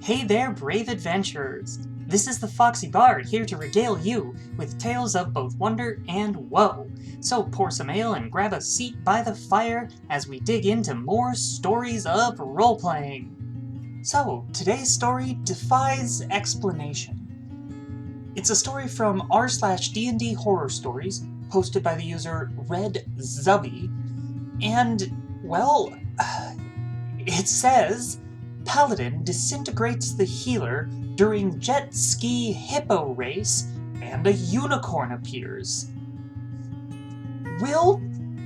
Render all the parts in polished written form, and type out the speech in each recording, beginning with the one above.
Hey there, brave adventurers! This is the FoxyBard, here to regale you with tales of both wonder and woe. So pour some ale and grab a seat by the fire as we dig into more stories of role-playing. So, today's story defies explanation. It's a story from r/D&D Horror Stories, posted by the user RedZubby, and, well, it says, Paladin disintegrates the healer during jet ski hippo race, and a unicorn appears. We'll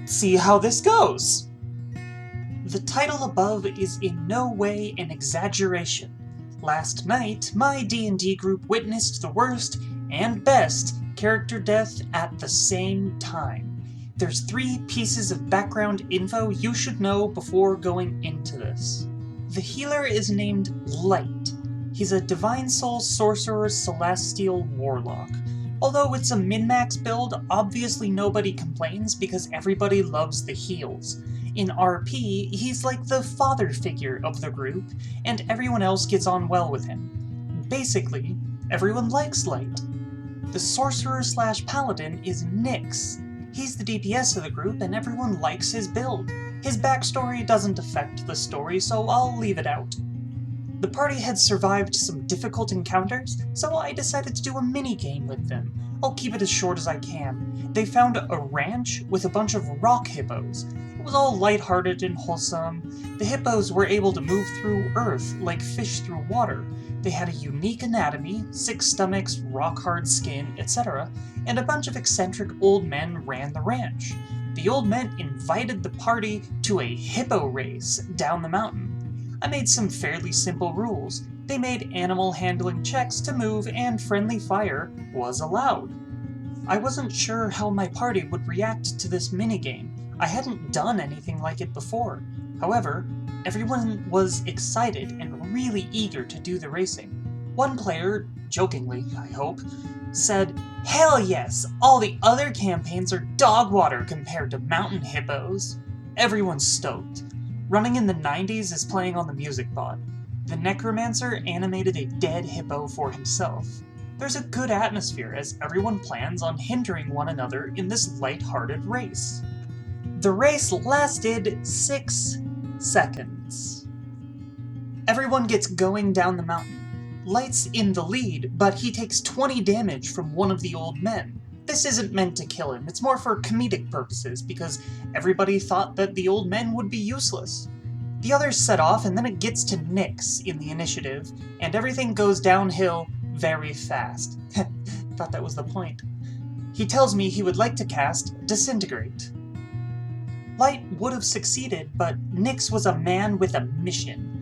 see how this goes. The title above is in no way an exaggeration. Last night, my D&D group witnessed the worst and best character death at the same time. There's 3 pieces of background info you should know before going into this. The healer is named Light. He's a Divine Soul Sorcerer Celestial Warlock. Although it's a min-max build, obviously nobody complains because everybody loves the heals. In RP, he's like the father figure of the group, and everyone else gets on well with him. Basically, everyone likes Light. The Sorcerer/Paladin is Nyx. He's the DPS of the group, and everyone likes his build. His backstory doesn't affect the story, so I'll leave it out. The party had survived some difficult encounters, so I decided to do a mini-game with them. I'll keep it as short as I can. They found a ranch with a bunch of rock hippos. It was all lighthearted and wholesome. The hippos were able to move through earth like fish through water. They had a unique anatomy, 6 stomachs, rock-hard skin, etc., and a bunch of eccentric old men ran the ranch. The old men invited the party to a hippo race down the mountain. I made some fairly simple rules. They made animal handling checks to move, and friendly fire was allowed. I wasn't sure how my party would react to this minigame. I hadn't done anything like it before. However, everyone was excited and really eager to do the racing. One player, jokingly, I hope, said, "Hell yes! All the other campaigns are dog water compared to mountain hippos." Everyone's stoked. Running in the 90s is playing on the music bot. The necromancer animated a dead hippo for himself. There's a good atmosphere as everyone plans on hindering one another in this light-hearted race. The race lasted 6 seconds. Everyone gets going down the mountain. Light's in the lead, but he takes 20 damage from one of the old men. This isn't meant to kill him, it's more for comedic purposes, because everybody thought that the old men would be useless. The others set off, and then it gets to Nyx in the initiative, and everything goes downhill very fast. Thought that was the point. He tells me he would like to cast Disintegrate. Light would have succeeded, but Nyx was a man with a mission.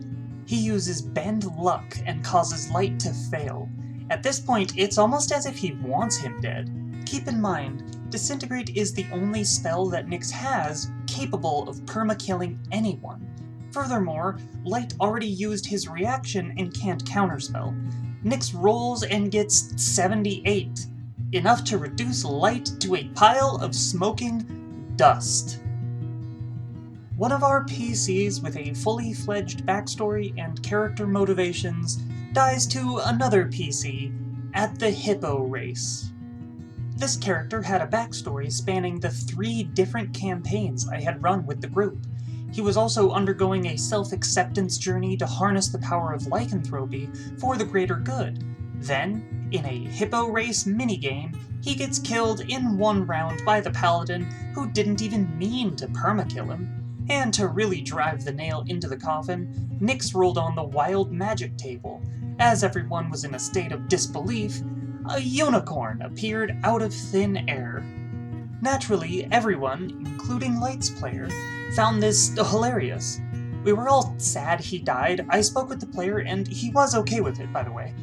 He uses Bend Luck and causes Light to fail. At this point, it's almost as if he wants him dead. Keep in mind, Disintegrate is the only spell that Nyx has capable of perma-killing anyone. Furthermore, Light already used his reaction and can't counterspell. Nyx rolls and gets 78, enough to reduce Light to a pile of smoking dust. One of our PCs with a fully fledged backstory and character motivations dies to another PC at the hippo race. This character had a backstory spanning the 3 different campaigns I had run with the group. He was also undergoing a self-acceptance journey to harness the power of lycanthropy for the greater good. Then, in a hippo race minigame, he gets killed in 1 round by the paladin who didn't even mean to permakill him. And to really drive the nail into the coffin, Nyx rolled on the wild magic table. As everyone was in a state of disbelief, a unicorn appeared out of thin air. Naturally, everyone, including Light's player, found this hilarious. We were all sad he died. I spoke with the player, and he was okay with it, by the way.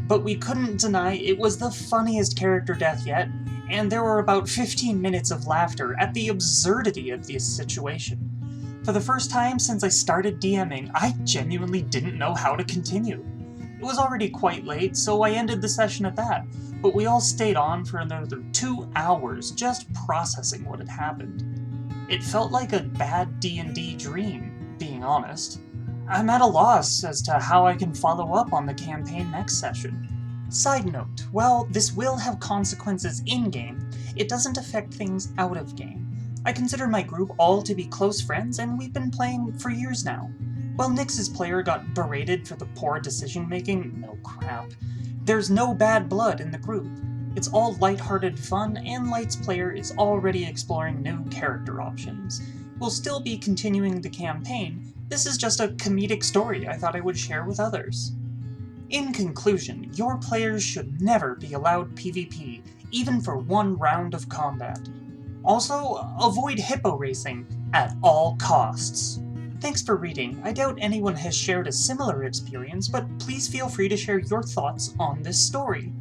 But we couldn't deny it was the funniest character death yet, and there were about 15 minutes of laughter at the absurdity of this situation. For the first time since I started DMing, I genuinely didn't know how to continue. It was already quite late, so I ended the session at that, but we all stayed on for another 2 hours just processing what had happened. It felt like a bad D&D dream, being honest. I'm at a loss as to how I can follow up on the campaign next session. Side note, while this will have consequences in-game, it doesn't affect things out of game. I consider my group all to be close friends, and we've been playing for years now. While Nyx's player got berated for the poor decision-making, no crap, there's no bad blood in the group. It's all lighthearted fun, and Light's player is already exploring new character options. We'll still be continuing the campaign. This is just a comedic story I thought I would share with others. In conclusion, your players should never be allowed PvP, even for one round of combat. Also, avoid hippo racing at all costs. Thanks for reading. I doubt anyone has shared a similar experience, but please feel free to share your thoughts on this story.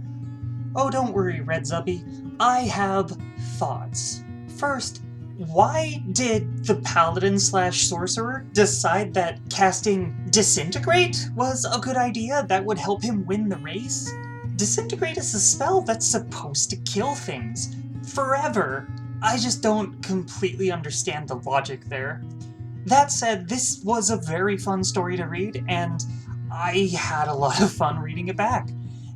Oh, don't worry, Red Zubby. I have thoughts. First, why did the paladin/sorcerer decide that casting Disintegrate was a good idea that would help him win the race? Disintegrate is a spell that's supposed to kill things forever. I just don't completely understand the logic there. That said, this was a very fun story to read, and I had a lot of fun reading it back.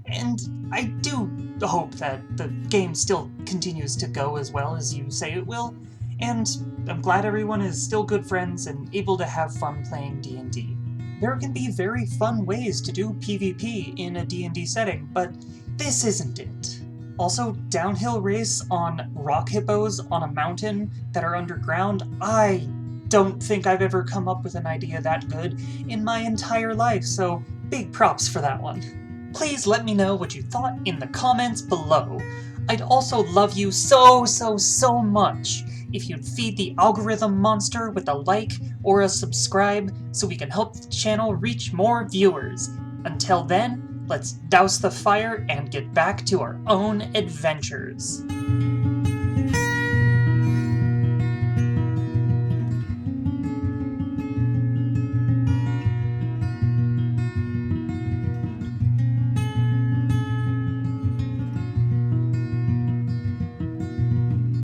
And I do hope that the game still continues to go as well as you say it will, and I'm glad everyone is still good friends and able to have fun playing D&D. There can be very fun ways to do PvP in a D&D setting, but this isn't it. Also, downhill race on rock hippos on a mountain that are underground, I don't think I've ever come up with an idea that good in my entire life, so big props for that one. Please let me know what you thought in the comments below. I'd also love you so much if you'd feed the algorithm monster with a like or a subscribe so we can help the channel reach more viewers. Until then, let's douse the fire and get back to our own adventures.